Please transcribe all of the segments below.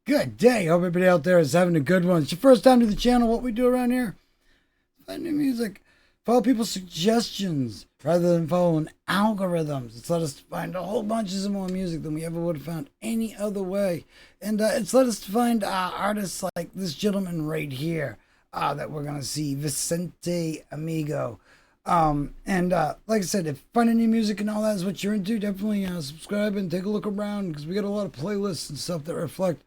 Good day. Hope everybody out there is having a good one. It's your first time to the channel. What we do around here, find new music, follow people's suggestions rather than following algorithms. It's let us find a whole bunch of more music than we ever would have found any other way. And it's let us find artists like this gentleman right here that we're going to see, Vicente Amigo. Like I said, if finding new music and all that is what you're into, definitely subscribe and take a look around, because we got a lot of playlists and stuff that reflect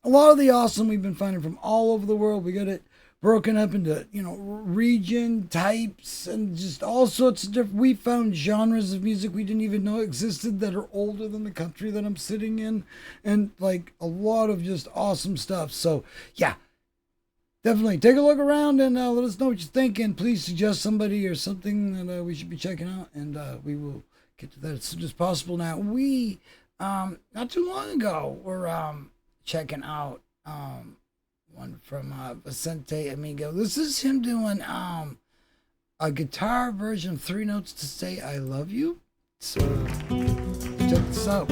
a lot of the awesome we've been finding from all over the world. We got it broken up into, region types and just all sorts of different. We found genres of music we didn't even know existed that are older than the country that I'm sitting in, and like a lot of just awesome stuff. So yeah, definitely take a look around and let us know what you think, and please suggest somebody or something that we should be checking out, and we will get to that as soon as possible. Now, we not too long ago were checking out one from Vicente Amigo. This is him doing a guitar version of 3 Notes to Say I Love You. So check this out.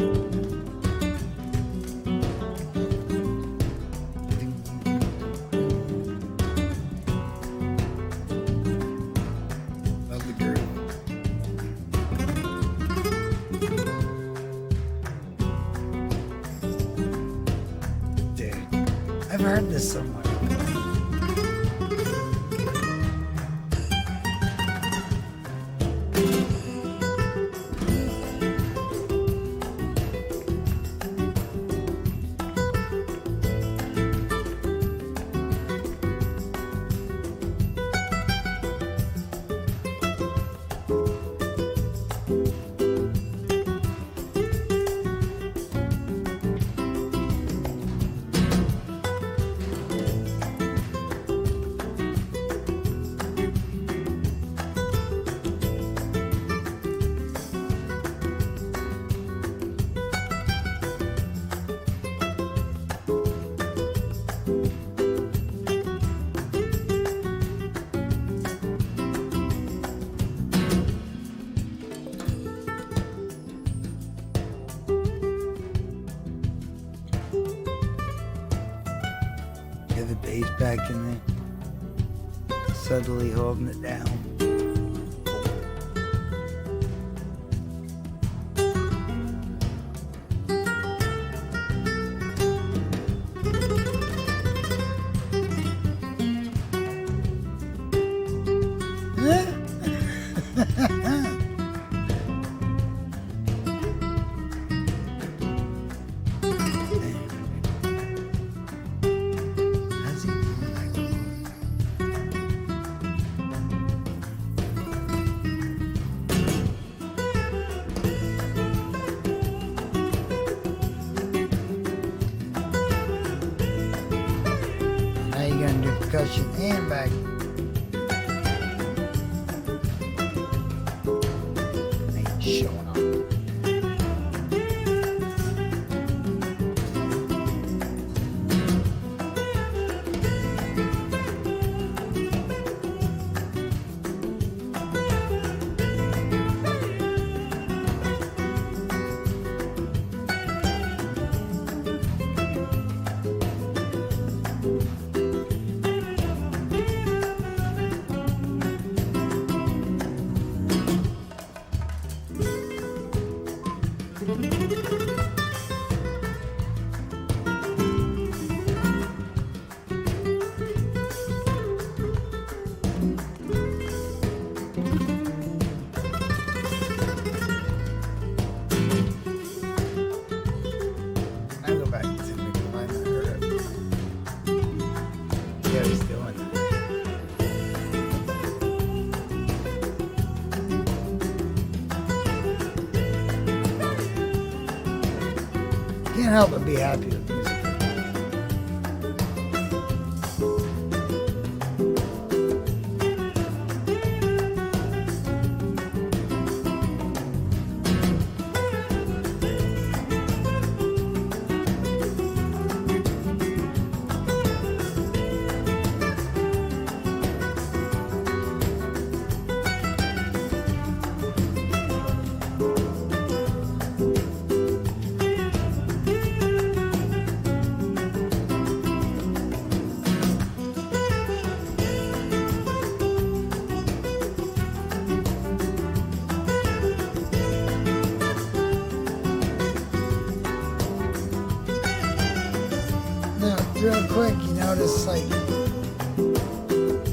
Love the girl. I've heard this somewhere. The bass back in there, subtly holding it down. Percussion and back. Ain't showing up. Can't help but be happy with music. real quick, you notice like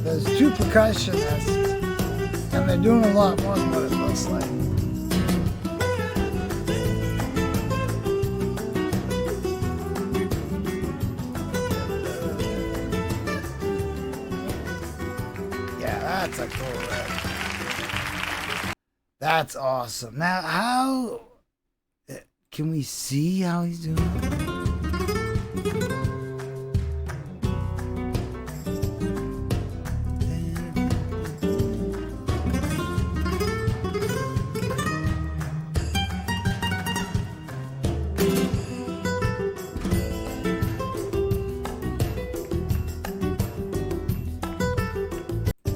there's two percussionists, and they're doing a lot more than what it looks like. Yeah, that's a cool riff. That's awesome. Now, how can we see how he's doing?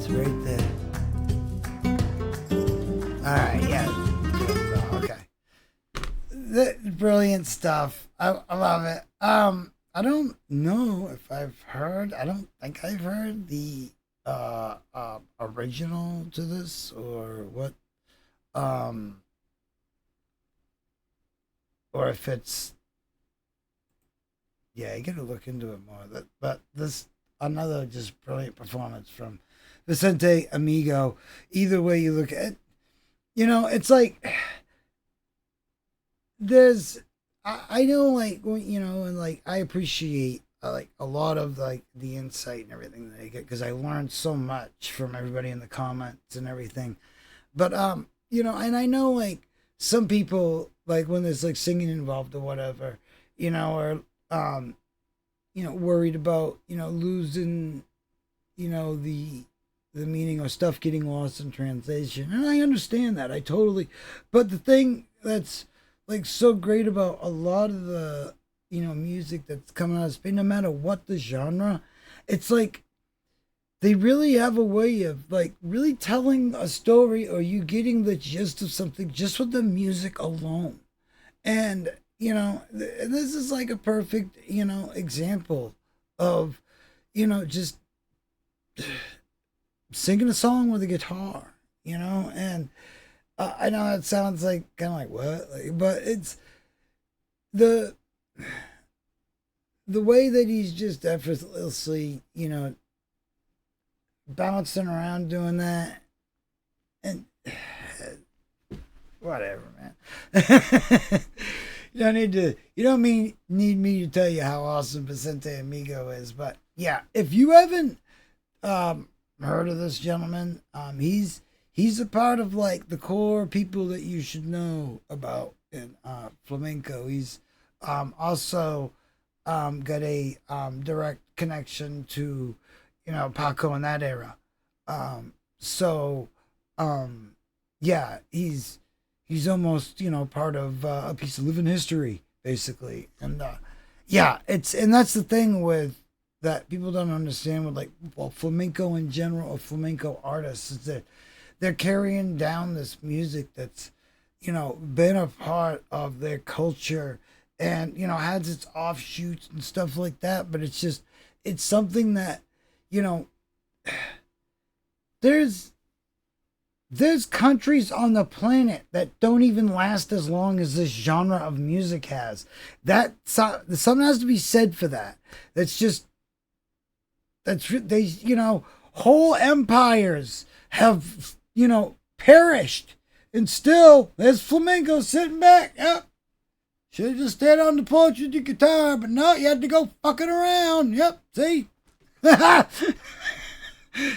Right there. Alright, yeah. Okay. Brilliant stuff. I love it. I don't know if I've heard, I don't think I've heard the original to this or what, um or if it's, yeah, you gotta look into it more. But this, another just brilliant performance from Vicente Amigo. Either way you look at it, it's like there's, I know, like, and like I appreciate like a lot of like the insight and everything that I get because I learned so much from everybody in the comments and everything. But and I know like some people like when there's like singing involved or whatever, or worried about losing the meaning or stuff getting lost in translation. And I understand that. I totally. But the thing that's like so great about a lot of the, music that's coming out of Spain, no matter what the genre, it's like they really have a way of like really telling a story or you getting the gist of something just with the music alone. And, this is like a perfect, example of, just singing a song with a guitar, and I know it sounds like kind of like what, like, but it's the way that he's just effortlessly, bouncing around doing that, and whatever, man. You don't need me to tell you how awesome Vicente Amigo is, but yeah, if you haven't heard of this gentleman, he's a part of like the core people that you should know about in flamenco. He's also got a direct connection to Paco in that era. So yeah, he's almost part of a piece of living history basically, and yeah, and that's the thing with that people don't understand with like, well, flamenco in general or flamenco artists is that they're carrying down this music that's been a part of their culture and has its offshoots and stuff like that, but it's something that there's countries on the planet that don't even last as long as this genre of music has. Something has to be said for that. Whole empires have perished, and still there's flamenco sitting back. Yep, should have just stayed on the porch with your guitar, but no, you had to go fucking around. Yep, see.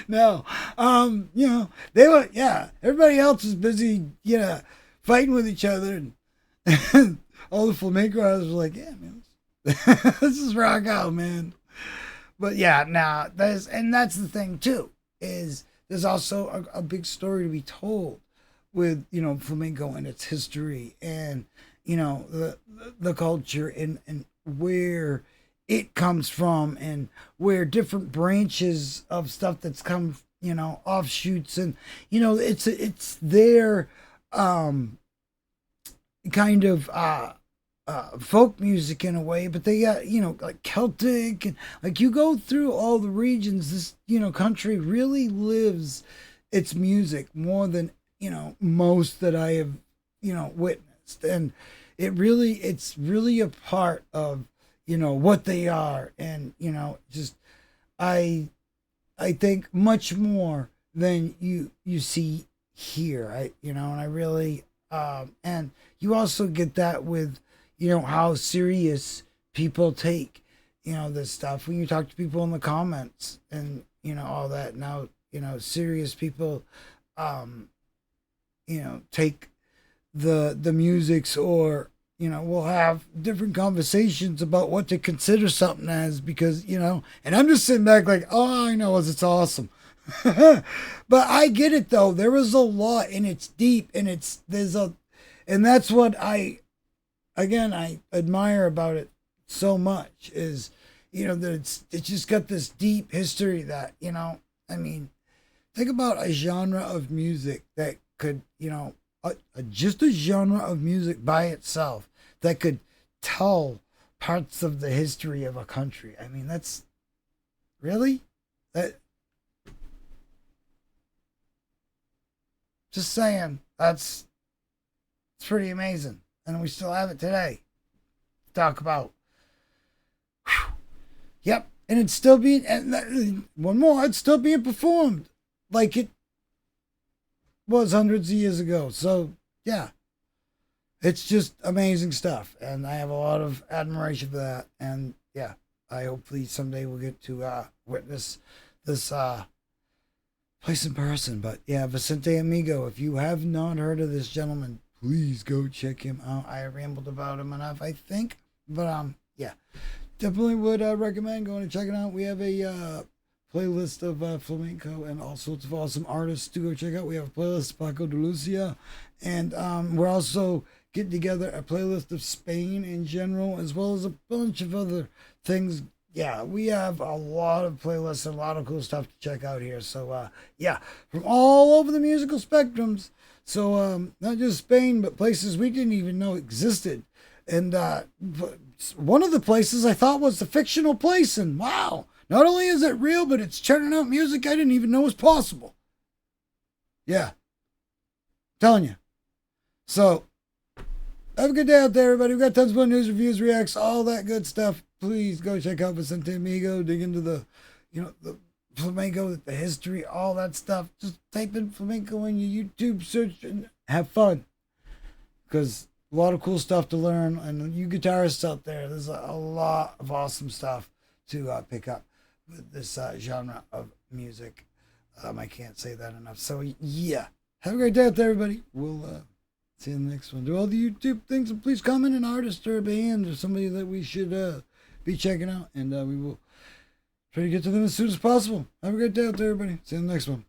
No, they were, yeah, everybody else was busy, fighting with each other, and all the flamenco artists were like, yeah, man, let's just rock out, man. But yeah, now that's the thing too, is there's also a big story to be told with flamenco and its history and the culture and where it comes from and where different branches of stuff that's come offshoots, and it's their kind of folk music in a way, but they got like Celtic, and like you go through all the regions, this country really lives its music more than most that I have witnessed, and it's really a part of what they are, and just I I think much more than you see here. And I really and you also get that with how serious people take this stuff when you talk to people in the comments, and all that. Now serious people take the musics, or we'll have different conversations about what to consider something as, because and I'm just sitting back like, all I know is it's awesome. But I get it though. There is a lot, and it's deep, and and that's what I admire about it so much, is that it's just got this deep history that I mean, think about a genre of music that could just a genre of music by itself that could tell parts of the history of a country. I mean, that's really that. Just saying, it's pretty amazing, and we still have it today. Talk about. Whew. Yep, and it's still being, and one more, it's still being performed like it was hundreds of years ago. So yeah, it's just amazing stuff, and I have a lot of admiration for that. And yeah, I hopefully someday we'll get to witness this place in person. But yeah, Vicente Amigo, if you have not heard of this gentleman, please go check him out. I rambled about him enough, I think, but yeah, definitely would recommend going and checking out. We have a playlist of flamenco and all sorts of awesome artists to go check out. We have a playlist of Paco de Lucia, and we're also getting together a playlist of Spain in general, as well as a bunch of other things. Yeah, we have a lot of playlists and a lot of cool stuff to check out here. So yeah, from all over the musical spectrums. So not just Spain, but places we didn't even know existed. And one of the places I thought was the fictional place, and wow, not only is it real, but it's churning out music I didn't even know was possible. Yeah, telling you. So have a good day out there, everybody. We've got tons more news, reviews, reacts, all that good stuff. Please go check out Vicente Amigo. Dig into the flamenco, the history, all that stuff. Just type in flamenco in your YouTube search and have fun, because a lot of cool stuff to learn. And you guitarists out there, there's a lot of awesome stuff to pick up with this genre of music. I can't say that enough. So yeah, have a great day out there, everybody. We'll see you in the next one. Do all the YouTube things, and please comment an artist or a band or somebody that we should be checking out, and we will try to get to them as soon as possible. Have a great day out there, everybody. See you in the next one.